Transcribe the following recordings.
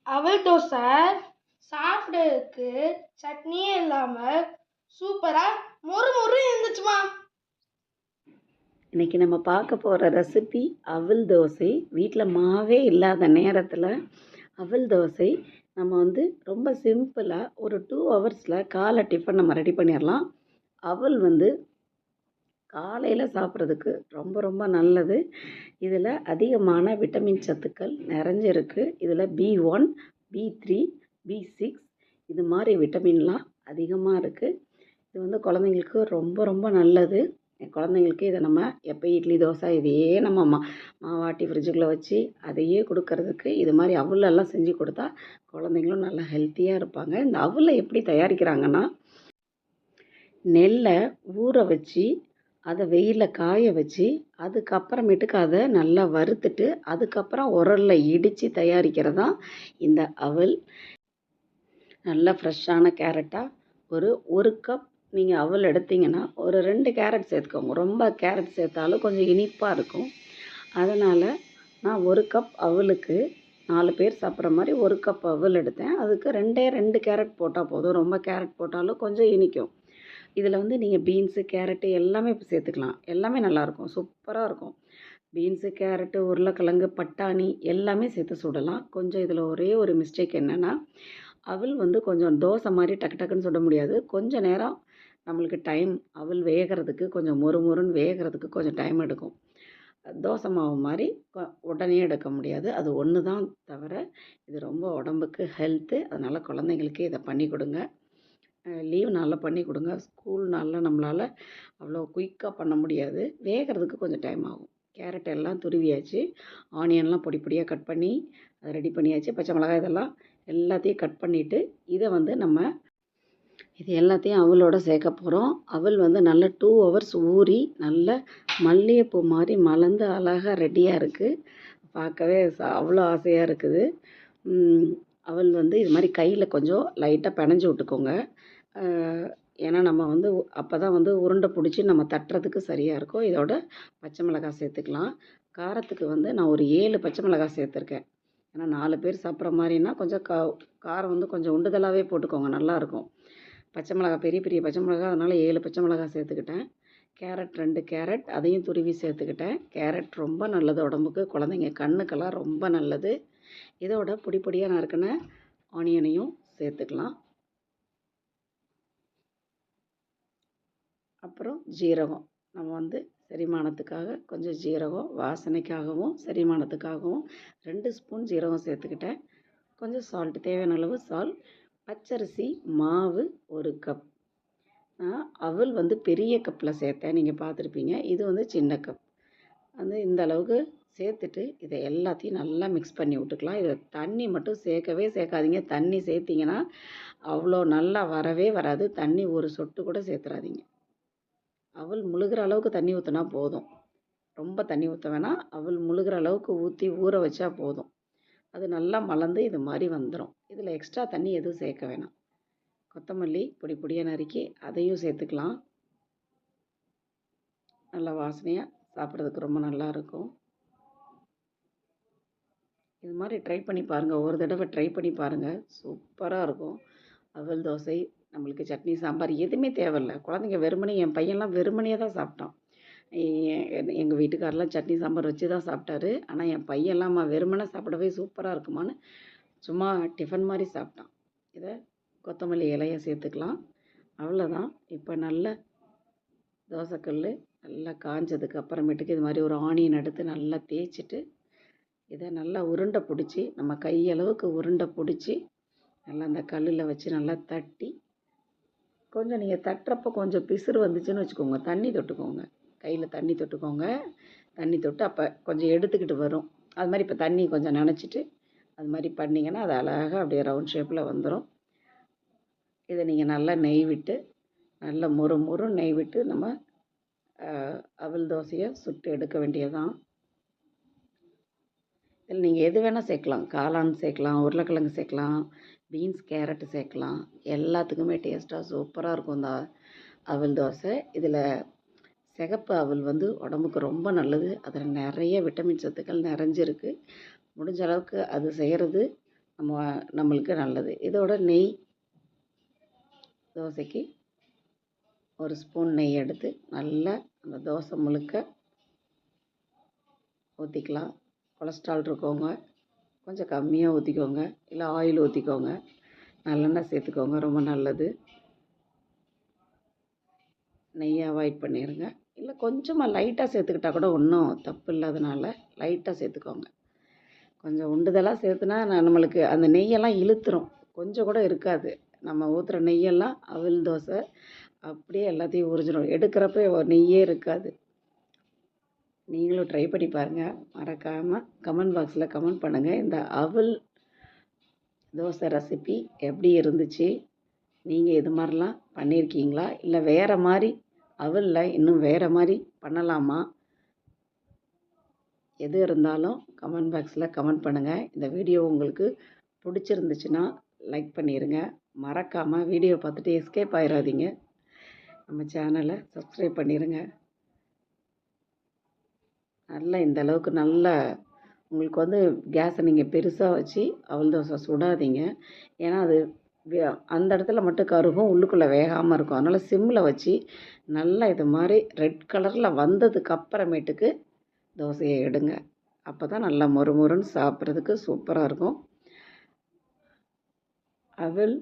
அவல் தோசை சாப்பிட்றதுக்கு சட்னியே இல்லாமல் சூப்பராக மொறு மொறு இருந்துச்சுமா. இன்றைக்கி நம்ம பார்க்க போகிற ரெசிபி அவல் தோசை. வீட்டில் மாவே இல்லாத நேரத்தில் அவல் தோசை நம்ம ரொம்ப சிம்பிளாக ஒரு 2 ஹவர்ஸில் காலை டிஃபன் நம்ம ரெடி பண்ணிடலாம். அவல் காலையில் சாப்பிட்றதுக்கு ரொம்ப ரொம்ப நல்லது. இதில் அதிகமான விட்டமின் சத்துக்கள் நிறைஞ்சிருக்கு. இதில் B1, B3, B6 இது மாதிரி விட்டமின்லாம் அதிகமாக இருக்குது. இது குழந்தைங்களுக்கு ரொம்ப ரொம்ப நல்லது. குழந்தைங்களுக்கு இதை நம்ம எப்போ இட்லி தோசை இதையே நம்ம மாவாட்டி ஃப்ரிட்ஜுக்குள்ளே வச்சு அதையே கொடுக்கறதுக்கு இது மாதிரி அவலெல்லாம் செஞ்சு கொடுத்தா குழந்தைங்களும் நல்லா ஹெல்த்தியாக இருப்பாங்க. இந்த அவலை எப்படி தயாரிக்கிறாங்கன்னா, நெல்லை ஊற வச்சு அதை வெயிலில் காய வச்சு அதுக்கப்புறமேட்டுக்கு அதை நல்லா வறுத்துட்டு அதுக்கப்புறம் உரலில் இடித்து தயாரிக்கிறது தான் இந்த அவல். நல்லா ஃப்ரெஷ்ஷான கேரட்டாக ஒரு கப் நீங்கள் அவல் எடுத்திங்கன்னா ஒரு 2 கேரட் சேர்த்துக்கோங்க. ரொம்ப கேரட் சேர்த்தாலும் கொஞ்சம் இனிப்பாக இருக்கும். அதனால் நான் 1 கப் அவலுக்கு 4 பேர் சாப்பிட்ற மாதிரி 1 கப் அவல் எடுத்தேன். அதுக்கு 2 கேரட் போட்டால் போதும். ரொம்ப கேரட் போட்டாலும் கொஞ்சம் இனிக்கும். இதில் நீங்கள் பீன்ஸு, கேரட்டு எல்லாமே சேர்த்துக்கலாம். எல்லாமே நல்லாயிருக்கும், சூப்பராக இருக்கும். பீன்ஸு, கேரட்டு, உருளைக்கிழங்கு, பட்டாணி எல்லாமே சேர்த்து சுடலாம். கொஞ்சம் இதில் ஒரே ஒரு மிஸ்டேக் என்னென்னா, அவல் கொஞ்சம் தோசை மாதிரி டக்கு டக்குன்னு சுட முடியாது. கொஞ்சம் நேரம் நம்மளுக்கு டைம் அவல் வேகிறதுக்கு கொஞ்சம் மொறுமொறுன்னு வேகிறதுக்கு கொஞ்சம் டைம் எடுக்கும். தோசை மாவு மாதிரி உடனே எடுக்க முடியாது. அது ஒன்று தான் தவிர இது ரொம்ப உடம்புக்கு ஹெல்த்து. அதனால் குழந்தைங்களுக்கு இதை பண்ணி கொடுங்க. லீவ் நாளில் பண்ணி கொடுங்க. ஸ்கூல் நாளில் நம்மளால் அவ்வளோ குயிக்காக பண்ண முடியாது. வேகிறதுக்கு கொஞ்சம் டைம் ஆகும். கேரட் எல்லாம் துருவியாச்சு, ஆனியன்லாம் பொடி பொடியாக கட் பண்ணி அதை ரெடி பண்ணியாச்சு. பச்சை மிளகாய் இதெல்லாம் எல்லாத்தையும் கட் பண்ணிவிட்டு இதை நம்ம இது எல்லாத்தையும் அவலோட சேர்க்க போகிறோம். அவல் நல்ல 2 ஹவர்ஸ் ஊறி நல்ல மல்லிகைப்பூ மாதிரி மலர்ந்து அழகாக ரெடியாக இருக்குது. பார்க்கவே அவ்வளோ ஆசையாக இருக்குது. அவல் இது மாதிரி கையில் கொஞ்சம் லைட்டாக பிணைஞ்சு விட்டுக்கோங்க. ஏன்னா நம்ம அப்போ தான் உருண்டை பிடிச்சி நம்ம தட்டுறதுக்கு சரியாக இருக்கும். இதோட பச்சை மிளகாய் சேர்த்துக்கலாம். காரத்துக்கு நான் ஒரு 7 பச்சை மிளகாய் சேர்த்துருக்கேன். ஏன்னா 4 பேர் சாப்பிட்ற மாதிரின்னா கொஞ்சம் காரம் கொஞ்சம் உண்டுதலாகவே போட்டுக்கோங்க, நல்லாயிருக்கும். பச்சை மிளகாய் பெரிய பெரிய பச்சை மிளகாய், அதனால் 7 பச்சை மிளகாய் சேர்த்துக்கிட்டேன். கேரட் 2 கேரட் அதையும் துருவி சேர்த்துக்கிட்டேன். கேரட் ரொம்ப நல்லது உடம்புக்கு, குழந்தைங்க கண்ணுக்கெல்லாம் ரொம்ப நல்லது. இதோட பொடி பொடியாக நறுக்கின ஆனியனையும் சேர்த்துக்கலாம். அப்புறம் ஜீரகம், நம்ம செரிமானத்துக்காக கொஞ்சம் ஜீரகம், வாசனைக்காகவும் செரிமானத்துக்காகவும் 2 ஸ்பூன் ஜீரகம் சேர்த்துக்கிட்டேன். கொஞ்சம் சால்ட், தேவையான அளவு சால்ட். பச்சரிசி மாவு 1 கப். நான் அவல் பெரிய கப்பில் சேர்த்தேன், நீங்கள் பார்த்துருப்பீங்க. இது சின்ன கப். இந்த அளவுக்கு சேர்த்துட்டு இதை எல்லாத்தையும் நல்லா மிக்ஸ் பண்ணி விட்டுக்கலாம். இதில் தண்ணி மட்டும் சேர்க்கவே சேர்க்காதீங்க. தண்ணி சேர்த்திங்கன்னா அவ்வளோ நல்லா வரவே வராது. தண்ணி ஒரு சொட்டு கூட சேர்த்துறாதீங்க. அவல் முழுகிற அளவுக்கு தண்ணி ஊற்றினா போதும். ரொம்ப தண்ணி ஊற்ற வேணாம். அவல் முழுகிற அளவுக்கு ஊற்றி ஊற வச்சா போதும். அது நல்லா மலர்ந்து இது மாதிரி வந்துடும். இதில் எக்ஸ்ட்ரா தண்ணி எதுவும் சேர்க்க வேணாம். கொத்தமல்லி பொடி பொடியாக நறுக்கி அதையும் சேர்த்துக்கலாம். நல்லா வாசனையாக சாப்பிட்றதுக்கு ரொம்ப நல்லாயிருக்கும். இது மாதிரி ட்ரை பண்ணி பாருங்கள். ஒரு தடவை ட்ரை பண்ணி பாருங்கள், சூப்பராக இருக்கும். அவல் தோசை நம்மளுக்கு சட்னி சாம்பார் எதுவுமே தேவையில்லை. குழந்தைங்க வெறுமனே, என் பையன்லாம் வெறுமனையே தான் சாப்பிட்டான். எங்கள் வீட்டுக்காரெலாம் சட்னி சாம்பார் வச்சு தான் சாப்பிட்டாரு. ஆனால் என் பையன்லாம் வெறுமனே சாப்பிடவே சூப்பராக இருக்குமான்னு சும்மா டிஃபன் மாதிரி சாப்பிட்டான். இதை கொத்தமல்லி இலையை சேர்த்துக்கலாம். அவ்வளோதான். இப்போ நல்ல தோசைக்கல் நல்லா காஞ்சதுக்கு அப்புறமேட்டுக்கு இது மாதிரி ஒரு ஆனியன் எடுத்து நல்லா தேய்ச்சிட்டு இதை நல்லா உருண்டை பிடிச்சி, நம்ம கையளவுக்கு உருண்டை பிடிச்சி நல்லா அந்த கல்லில் வச்சு நல்லா தட்டி, கொஞ்சம் நீங்கள் தட்டுறப்போ கொஞ்சம் பிசுறு வந்துச்சுன்னு வச்சுக்கோங்க, தண்ணி தொட்டுக்கோங்க. கையில் தண்ணி தொட்டுக்கோங்க. தண்ணி தொட்டு அப்போ கொஞ்சம் எடுத்துக்கிட்டு வரும். அது மாதிரி இப்போ தண்ணி கொஞ்சம் நனைச்சிட்டு அது மாதிரி பண்ணிங்கன்னா அது அழகாக அப்படியே ரவுண்ட் ஷேப்பில் வந்துடும். இதை நீங்கள் நல்லா நெய் விட்டு, நல்லா மொறு நெய் விட்டு நம்ம அவல் தோசையை சுட்டு எடுக்க வேண்டியதான். இதில் நீங்கள் எது வேணால் சேர்க்கலாம். காளான் சேர்க்கலாம், உருளைக்கிழங்கு சேர்க்கலாம், பீன்ஸ் கேரட்டு சேர்க்கலாம். எல்லாத்துக்குமே டேஸ்ட்டாக சூப்பராக இருக்கும் இந்த அவல் தோசை. இதில் சிகப்பு அவல் உடம்புக்கு ரொம்ப நல்லது. அதில் நிறைய விட்டமின் சத்துக்கள் நிறைஞ்சிருக்கு. முடிஞ்ச அளவுக்கு அது செய்கிறது நம்மளுக்கு நல்லது. இதோட நெய், தோசைக்கு ஒரு ஸ்பூன் நெய் எடுத்து நல்லா அந்த தோசை முழுக்க ஊற்றிக்கலாம். கொலஸ்ட்ரால் இருக்கவங்க கொஞ்சம் கம்மியாக ஊற்றிக்கோங்க, இல்லை ஆயில் ஊற்றிக்கோங்க, நல்லெண்ணெய் சேர்த்துக்கோங்க, ரொம்ப நல்லது. நெய்யை அவாய்ட் பண்ணிடுங்க. இல்லை கொஞ்சமாக லைட்டாக சேர்த்துக்கிட்டா கூட ஒன்றும் தப்பு இல்லாதனால லைட்டாக சேர்த்துக்கோங்க. கொஞ்சம் உண்டுதலாக சேர்த்துனா நம்மளுக்கு அந்த நெய்யெல்லாம் இழுத்துரும், கொஞ்சம் கூட இருக்காது. நம்ம ஊற்றுற நெய்யெல்லாம் அவல் தோசை அப்படியே எல்லாத்தையும் உறிஞ்சிடும், எடுக்கிறப்ப நெய்யே இருக்காது. நீங்களும் ட்ரை பண்ணி பாருங்கள். மறக்காமல் கமெண்ட் பாக்ஸில் கமெண்ட் பண்ணுங்கள். இந்த அவல் தோசை ரெசிபி எப்படி இருந்துச்சு? நீங்கள் இது மாதிரிலாம் பண்ணியிருக்கீங்களா? இல்லை வேறு மாதிரி அவலில் இன்னும் வேறு மாதிரி பண்ணலாமா? எது இருந்தாலும் கமெண்ட் பாக்ஸில் கமெண்ட் பண்ணுங்கள். இந்த வீடியோ உங்களுக்கு பிடிச்சிருந்துச்சுன்னா லைக் பண்ணிடுங்க. மறக்காமல் வீடியோ பார்த்துட்டு எஸ்கேப் ஆயிடாதீங்க. நம்ம சேனலை சப்ஸ்கிரைப் பண்ணிடுங்க. நல்லா இந்த அளவுக்கு நல்லா உங்களுக்கு கேஸை நீங்கள் பெருசாக வச்சு அவல் தோசை சுடாதீங்க. ஏன்னா அது அந்த இடத்துல மட்டும் கருகும், உள்ளுக்குள்ளே வேகாமல் இருக்கும். அதனால் சிம்மில் வச்சு நல்லா இது மாதிரி ரெட் கலரில் வந்ததுக்கு அப்புறமேட்டுக்கு தோசையை எடுங்க. அப்போ தான் நல்லா மொறுமொறுன்னு சாப்பிட்றதுக்கு சூப்பராக இருக்கும். அவல்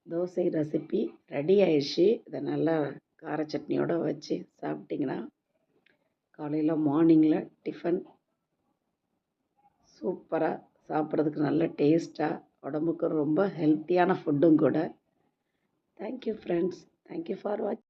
தோசை ரெசிபி ரெடி ஆயிடுச்சு. இதை நல்லா கார சட்னியோடு வச்சு சாப்பிட்டிங்கன்னா காலையில் மார்னிங்கில் டிஃபன் சூப்பராக சாப்பிட்றதுக்கு நல்ல டேஸ்ட்டாக, உடம்புக்கு ரொம்ப ஹெல்த்தியான ஃபுட்டும் கூட. Thank you friends. தேங்க்யூ ஃபார் வாட்சிங்.